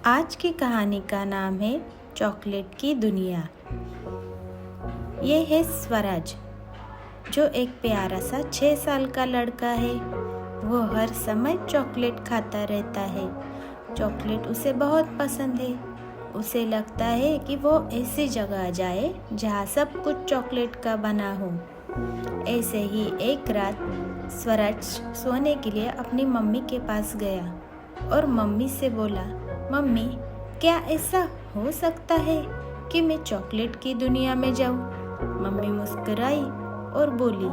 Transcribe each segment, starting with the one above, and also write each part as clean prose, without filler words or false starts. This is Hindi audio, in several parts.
आज की कहानी का नाम है चॉकलेट की दुनिया। ये है स्वराज, जो एक प्यारा सा 6 साल का लड़का है। वो हर समय चॉकलेट खाता रहता है। चॉकलेट उसे बहुत पसंद है। उसे लगता है कि वो ऐसी जगह जाए जहाँ सब कुछ चॉकलेट का बना हो। ऐसे ही एक रात स्वराज सोने के लिए अपनी मम्मी के पास गया और मम्मी से बोला, मम्मी, क्या ऐसा हो सकता है कि मैं चॉकलेट की दुनिया में जाऊं? मम्मी मुस्कुराई और बोली,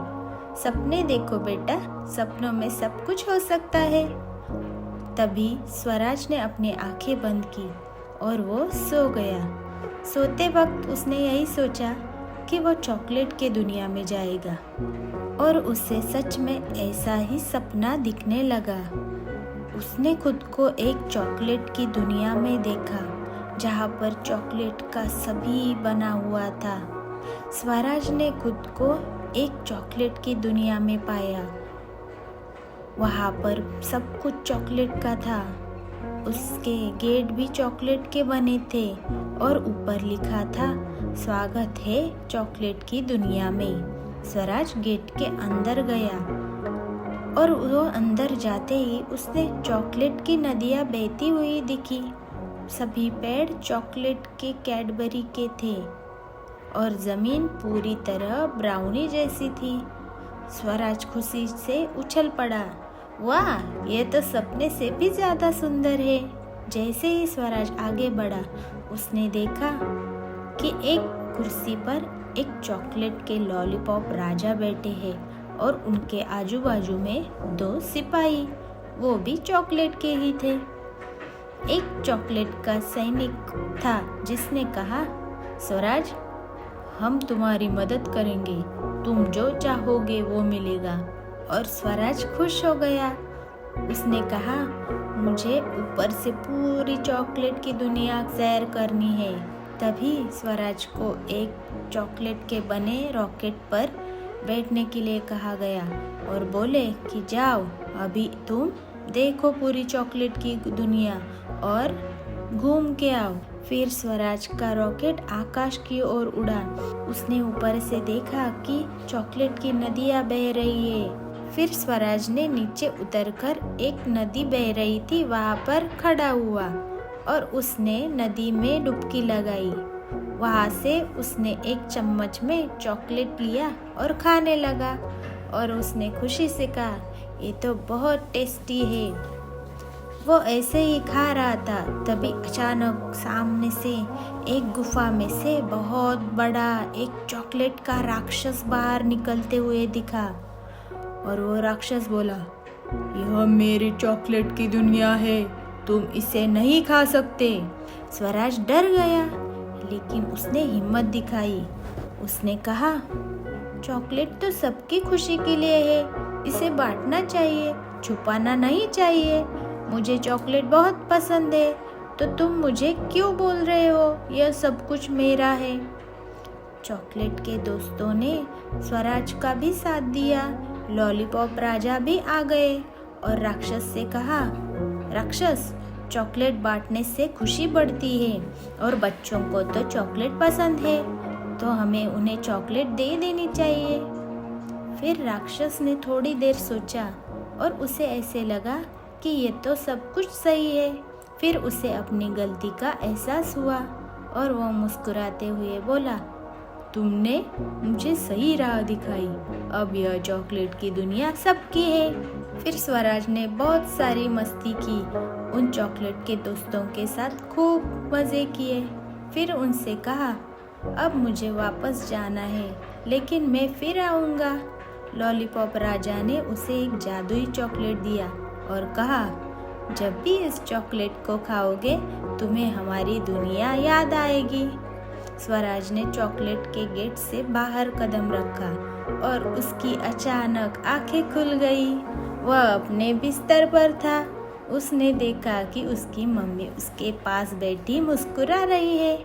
सपने देखो बेटा, सपनों में सब कुछ हो सकता है। तभी स्वराज ने अपनी आंखें बंद की और वो सो गया। सोते वक्त उसने यही सोचा कि वो चॉकलेट की दुनिया में जाएगा और उसे सच में ऐसा ही सपना दिखने लगा। उसने खुद को एक चॉकलेट की दुनिया में देखा, जहाँ पर चॉकलेट का सभी बना हुआ था। स्वराज ने खुद को एक चॉकलेट की दुनिया में पाया। वहाँ पर सब कुछ चॉकलेट का था। उसके गेट भी चॉकलेट के बने थे और ऊपर लिखा था, स्वागत है चॉकलेट की दुनिया में। स्वराज गेट के अंदर गया और वो अंदर जाते ही उसने चॉकलेट की नदियाँ बहती हुई दिखी। सभी पेड़ चॉकलेट के कैडबरी के थे और ज़मीन पूरी तरह ब्राउनी जैसी थी। स्वराज खुशी से उछल पड़ा, वाह, ये तो सपने से भी ज़्यादा सुंदर है। जैसे ही स्वराज आगे बढ़ा, उसने देखा कि एक कुर्सी पर एक चॉकलेट के लॉलीपॉप राजा बैठे हैं और उनके आजू बाजू में 2 सिपाही, वो भी चॉकलेट के ही थे। एक चॉकलेट का सैनिक था जिसने कहा, स्वराज, हम तुम्हारी मदद करेंगे, तुम जो चाहोगे वो मिलेगा। और स्वराज खुश हो गया। उसने कहा, मुझे ऊपर से पूरी चॉकलेट की दुनिया सैर करनी है। तभी स्वराज को एक चॉकलेट के बने रॉकेट पर बैठने के लिए कहा गया और बोले कि जाओ, अभी तुम देखो पूरी चॉकलेट की दुनिया और घूम के आओ। फिर स्वराज का रॉकेट आकाश की ओर उड़ा। उसने ऊपर से देखा कि चॉकलेट की नदियाँ बह रही है। फिर स्वराज ने नीचे उतरकर एक नदी बह रही थी वहाँ पर खड़ा हुआ और उसने नदी में डुबकी लगाई। वहाँ से उसने एक चम्मच में चॉकलेट लिया और खाने लगा और उसने खुशी से कहा, ये तो बहुत टेस्टी है। वो ऐसे ही खा रहा था, तभी अचानक सामने से एक गुफा में से बहुत बड़ा एक चॉकलेट का राक्षस बाहर निकलते हुए दिखा और वो राक्षस बोला, यह मेरी चॉकलेट की दुनिया है, तुम इसे नहीं खा सकते। स्वराज डर गया, लेकिन उसने हिम्मत दिखाई। उसने कहा, चॉकलेट तो सबकी खुशी के लिए है, इसे बांटना चाहिए, छुपाना नहीं चाहिए। मुझे चॉकलेट बहुत पसंद है, तो तुम मुझे क्यों बोल रहे हो यह सब कुछ मेरा है? चॉकलेट के दोस्तों ने स्वराज का भी साथ दिया। लॉलीपॉप राजा भी आ गए और राक्षस से कहा, राक्षस, चॉकलेट बांटने से खुशी बढ़ती है और बच्चों को तो चॉकलेट पसंद है, तो हमें उन्हें चॉकलेट दे देनी चाहिए। फिर राक्षस ने थोड़ी देर सोचा और उसे ऐसे लगा कि ये तो सब कुछ सही है। फिर उसे अपनी गलती का एहसास हुआ और वो मुस्कुराते हुए बोला, तुमने मुझे सही राह दिखाई, अब यह चॉकलेट की दुनिया सबकी है। फिर स्वराज ने बहुत सारी मस्ती की, उन चॉकलेट के दोस्तों के साथ खूब मज़े किए। फिर उनसे कहा, अब मुझे वापस जाना है, लेकिन मैं फिर आऊँगा। लॉलीपॉप राजा ने उसे एक जादुई चॉकलेट दिया और कहा, जब भी इस चॉकलेट को खाओगे तुम्हें हमारी दुनिया याद आएगी। स्वराज ने चॉकलेट के गेट से बाहर कदम रखा और उसकी अचानक आंखें खुल गई। वह अपने बिस्तर पर था। उसने देखा कि उसकी मम्मी उसके पास बैठी मुस्कुरा रही है।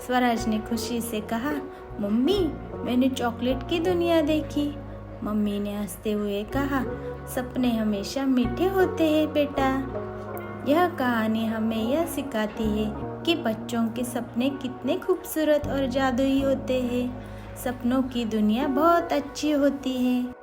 स्वराज ने खुशी से कहा, मम्मी, मैंने चॉकलेट की दुनिया देखी। मम्मी ने हंसते हुए कहा, सपने हमेशा मीठे होते हैं बेटा। यह कहानी हमें यह सिखाती है कि बच्चों के सपने कितने खूबसूरत और जादुई होते हैं। सपनों की दुनिया बहुत अच्छी होती है।